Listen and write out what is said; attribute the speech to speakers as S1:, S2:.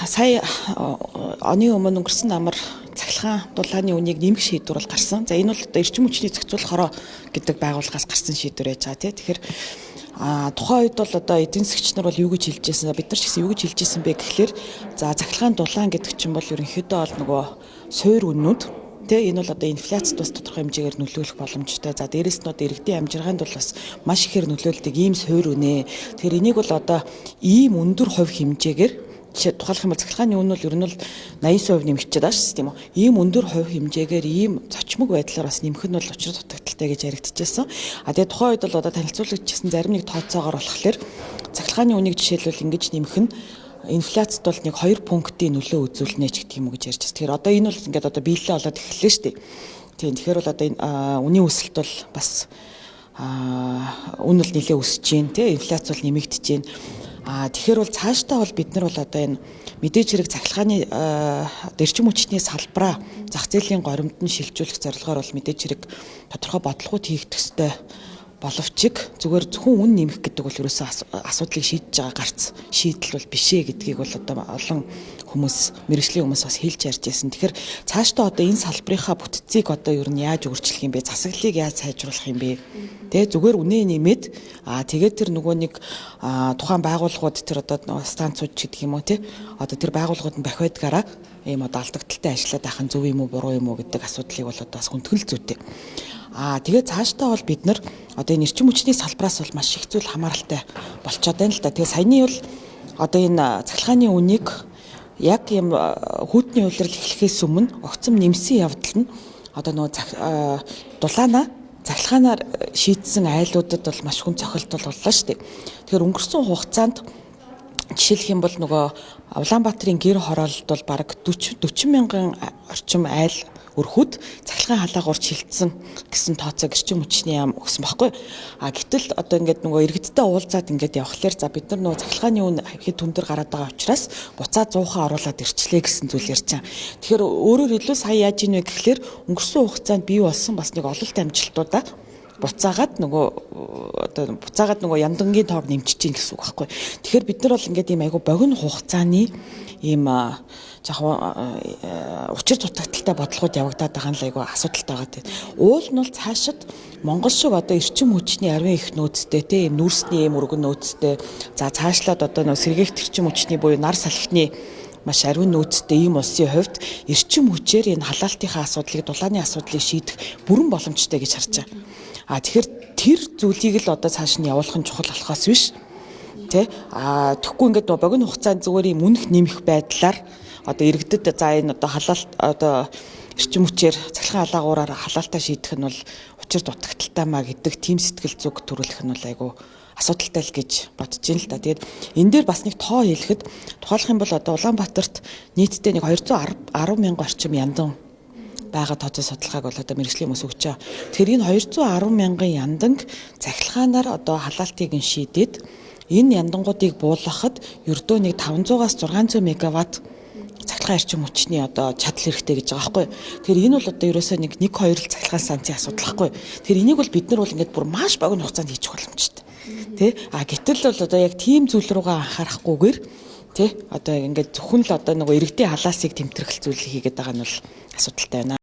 S1: Сая оны өмнө өнгөрсөн амар цахилгаан дулааны үнийг нэмэх шийдвэр бол гарсан. За энэ бол одоо эрчим хүчний зохицуулах хороо гэдэг байгууллагаас гарсан шийдвэр байж байгаа тийм. Тэгэхээр тухайн үед бол одоо эдийн засгч нар бол юу гэж хэлж байсан, бид нар ч гэсэн юу гэж хэлж байсан бэ гэхлээр за цахилгаан дулаан гэдэг чинь бол ерөнхийдөө бол нөгөө суур үннүүд энэ бол одоо инфляцид бас тодорхой хэмжээгээр нөлөөлөх боломжтой. За дээрэс нь одоо иргэдийн амжиргаанд бол бас маш ихээр нөлөөлдөг ийм суур үнэ. Тэгэхээр энийг бол одоо ийм өндөр хувь хэмжээгээр тухайлх юм бол цахилгааны үн бол ер нь бол 80% нэмэгдэж байгаа шүү дээ тийм үү. Ийм өндөр хувь хэмжээгээр ийм цочмог байдлаар бас нэмэх нь бол учир дутагдaltaй гэж яригдчихсэн. Тэгээ тухайн үед бол одоо танилцуулагдчихсан зарим нэг тооцоогоор болохоор цахилгааны үнийг жишээлбэл ингэж нэмэх нь инфляцид бол нэг 2 пунктын нөлөө үзүүлнэ ч гэдэг юм уу гэж ярьж байна. Тэгэхээр одоо энэ бол ингээд одоо биелэлээ болоод эхэллээ шүү дээ. Тийм тэгэхээр бол одоо энэ үнийн өсөлт бол бас үн бол нэлээд өсөж байна тийм инфляц бол нэмэгдэж байна. Тэгэхээр бол цаашдаа бол бид нар бол одоо энэ мэдээж хэрэг цахилгааны эрчим хүчний салбараа зах зээлийн горимд нь шилжүүлэх зорилгоор бол мэдээж хэрэг тодорхой бодлогууд хийгдэх ёстой. Боловч зүгээр зөвхөн үн нэмэх гэдэг бол ерөөсөө асуудлыг шийдэж байгаа гарц шийдэл бол биш ээ гэдгийг бол одоо олон хүмүүс мэргэжлийн хүмүүс бас хэлж ярьж байсан. Тэгэхээр цаашдаа одоо энэ салбарынхаа бүтцийг одоо ер нь яаж өөрчлөх юм бэ? Засаглалыг яаж сайжруулах юм бэ? Зүгээр үнэ нэмээд тэгээд тэр нөгөө нэг тухайн байгууллагууд тэр одоо станцууд ч гэдэг юм уу одоо тэр байгууллагууд нь бахиадгаараа ийм одоо алдагдaltaй ажиллаад байх нь зөв юм уу буруу юм уу гэдэг асуудлыг бол одоо бас хүндгэл зүйтэй. Тэгээд цаашдаа бол бид нар одоо энэ эрчим хүчний салбараас бол маш их зүйл хамааралтай болчиход байна л да. Тэгээ саяны бол одоо энэ цахилгааны үнийг яг юм хүйтний улирал эхлэхээс өмнө огцом нэмсэн явдал нь одоо нөгөө цахилгаанаар шийдсэн айлуудад бол маш хүн цохилтол боллоо шүү дээ. Тэгэхээр өнгөрсөн хугацаанд жишээлх юм бол нөгөө Улаанбаатарын гэр хороололд бол бараг 40 мянган орчим айл өрхөд цахилгаан халаагуур шилжсэн гэсэн тооцоог эрчим хүчний яам өгсөн байхгүй. Гэтэл одоо ингээд нөгөө иргэдтэй уулзаад ингээд явхлаар за бид нар нөгөө цахилгааны үн хэд хүндэр гараад байгаа учраас буцаа 100% оруулаад ирчлээ гэсэн зүйл ярьж байгаа. Тэгэхээр өөрөөр хэлбэл сая яаж ийнэ гэхлээр өнгөрсөн хугацаанд бий болсон бас нэг ололт амжилтуудаа буцаагаад нөгөө яндангийн тоог нэмчихэж гин гэсэн үг байхгүй. Тэгэхээр бид нар бол ингээд ийм айгу богино хугацааны ийм учир дутагдaltaй бодлогод явагдаад байгаа нь айгу асуудалтай байгаа. Уул нь бол цаашид Монгол шиг одоо эрчим хүчний ариун их нөөцтэй ийм нүүрсний ийм өргөн нөөцтэй за цаашлаад одоо нөгөө сэргээгт эрчим хүчний буюу нар салхины маш ариун нөөцтэй ийм улсын хувьд эрчим хүчээр энэ халаалтынхаа асуудлыг дулааны асуудлыг шийдэх бүрэн боломжтой гэж харж байгаа. Тэгэхээр тэр зүйлийг л одоо цааш нь явуулах нь чухал болохоос биш. Тэгэхгүй ингээд нөгөө богино хугацаанд зүгээр юм үнэх нэмэх байдлаар одоо иргэдэд за энэ одоо халаалт одоо эрчим хүчээр цахилгаан халаагуураар халаалтаа шийдэх нь бол учир дутагдaltaй маа гэдэг тийм сэтгэл зүг төрүүлэх нь бол айгүй асуудалтай л гэж бодож байна л да. Тэгээд энэ дээр бас нэг тоо хэлэхэд тухайлах юм бол одоо Улаанбаатарт нийтдээ нэг 210 мянган орчим яндан байгаа тооцоо судалгааг бол одоо мэргэжлийн хүмүүс өгч байгаа. Тэгэхээр энэ 210 мянган янданг цахилгаанаар одоо халаалтыг нь шийдээд энэ яндангуудыг буулгахад ердөө нэг 500-аас 600 мегаватт цахилгаан эрчим хүчний одоо чадал хэрэгтэй гэж байгаа байхгүй. Тэгэхээр энэ бол одоо ерөөсөө нэг 1-2 л цахилгаан станцын асуудал байхгүй. Тэгэхээр энийг бол бид нар бол ингээд бүр маш богино хугацаанд хийчих боломжтой. Гэтэл бол одоо яг тийм зүйл рүүгээ анхаарахгүйгээр одоо ингээд зөвхөн л одоо нөгөө иргэдийн халаасыг тэмтгэх зүйлийг хийгээд байгаа нь бол асуудалтай байна.